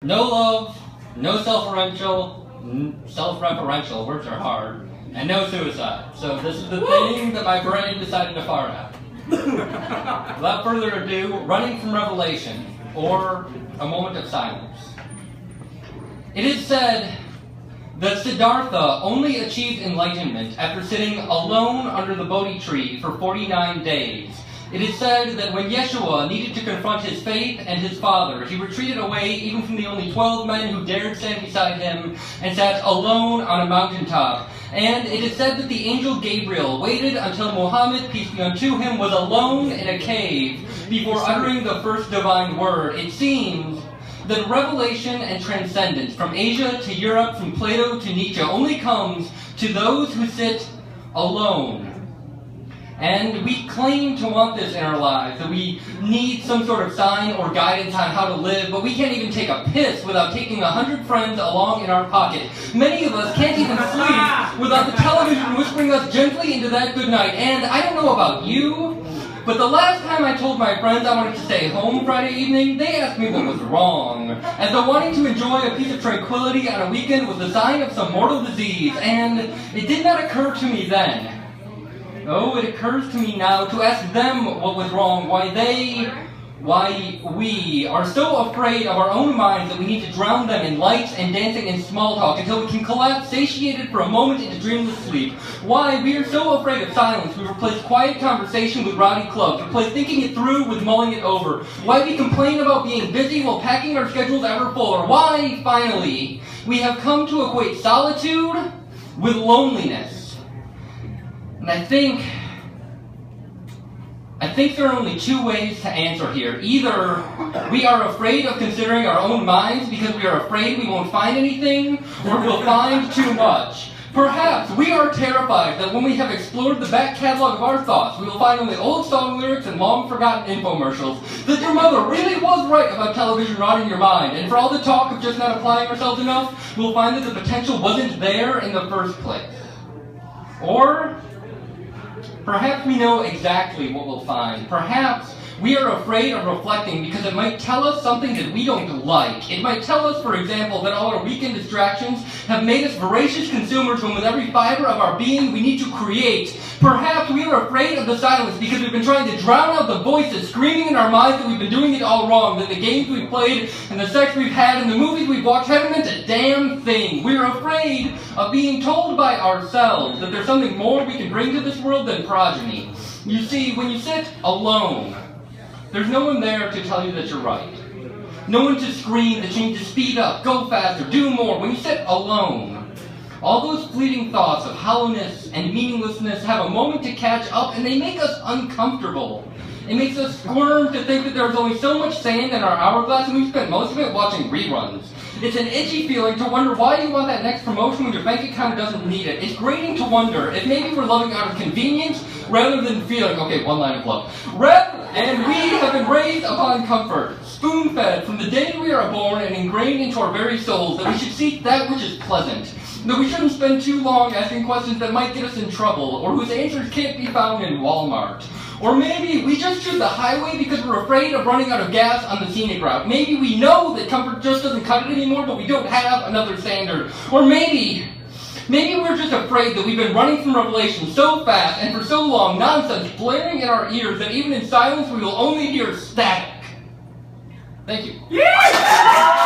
no love, no self-referential, words are hard, and no suicide. So this is the thing that my brain decided to fire at. Without further ado, running from revelation, or a moment of silence. It is said that Siddhartha only achieved enlightenment after sitting alone under the Bodhi tree for 49 days. It is said that when Yeshua needed to confront his faith and his father, he retreated away even from the only 12 men who dared stand beside him and sat alone on a mountaintop. And it is said that the angel Gabriel waited until Muhammad, peace be unto him, was alone in a cave before uttering the first divine word. It seems that revelation and transcendence from Asia to Europe, from Plato to Nietzsche, only comes to those who sit alone. And we claim to want this in our lives, that we need some sort of sign or guidance on how to live, but we can't even take a piss without taking 100 friends along in our pocket. Many of us can't even sleep without the television whispering us gently into that good night. And I don't know about you, but the last time I told my friends I wanted to stay home Friday evening, they asked me what was wrong, as though wanting to enjoy a piece of tranquility on a weekend was the sign of some mortal disease, and it did not occur to me then. Oh, it occurs to me now to ask them what was wrong, why we are so afraid of our own minds that we need to drown them in lights and dancing and small talk until we can collapse satiated for a moment into dreamless sleep. Why we are so afraid of silence we replace quiet conversation with rowdy clubs, replace thinking it through with mulling it over. Why we complain about being busy while packing our schedules ever fuller. Why, finally, we have come to equate solitude with loneliness. And I think there are only two ways to answer here. Either we are afraid of considering our own minds because we are afraid we won't find anything, or we'll find too much. Perhaps we are terrified that when we have explored the back catalog of our thoughts, we will find only old song lyrics and long-forgotten infomercials. That your mother really was right about television rotting your mind, and for all the talk of just not applying ourselves enough, we'll find that the potential wasn't there in the first place. Or perhaps we know exactly what we'll find. Perhaps we are afraid of reflecting because it might tell us something that we don't like. It might tell us, for example, that all our weekend distractions have made us voracious consumers when with every fiber of our being we need to create. Perhaps we are afraid of the silence because we've been trying to drown out the voices screaming in our minds that we've been doing it all wrong, that the games we've played and the sex we've had and the movies we've watched haven't meant a damn thing. We're afraid of being told by ourselves that there's something more we can bring to this world than progeny. You see, when you sit alone, there's no one there to tell you that you're right. No one to scream that you need to speed up, go faster, do more. When you sit alone, all those fleeting thoughts of hollowness and meaninglessness have a moment to catch up, and they make us uncomfortable. It makes us squirm to think that there's only so much sand in our hourglass, and we've spent most of it watching reruns. It's an itchy feeling to wonder why you want that next promotion when your bank account doesn't need it. It's grating to wonder if maybe we're loving out of convenience rather than feeling, okay, one line of love. And we have been raised upon comfort, spoon-fed from the day we are born and ingrained into our very souls that we should seek that which is pleasant, that we shouldn't spend too long asking questions that might get us in trouble, or whose answers can't be found in Walmart. Or maybe we just choose the highway because we're afraid of running out of gas on the scenic route. Maybe we know that comfort just doesn't cut it anymore, but we don't have another standard. Or maybe we're just afraid that we've been running from revelation so fast and for so long, nonsense blaring in our ears that even in silence we will only hear static. Thank you. Yeah!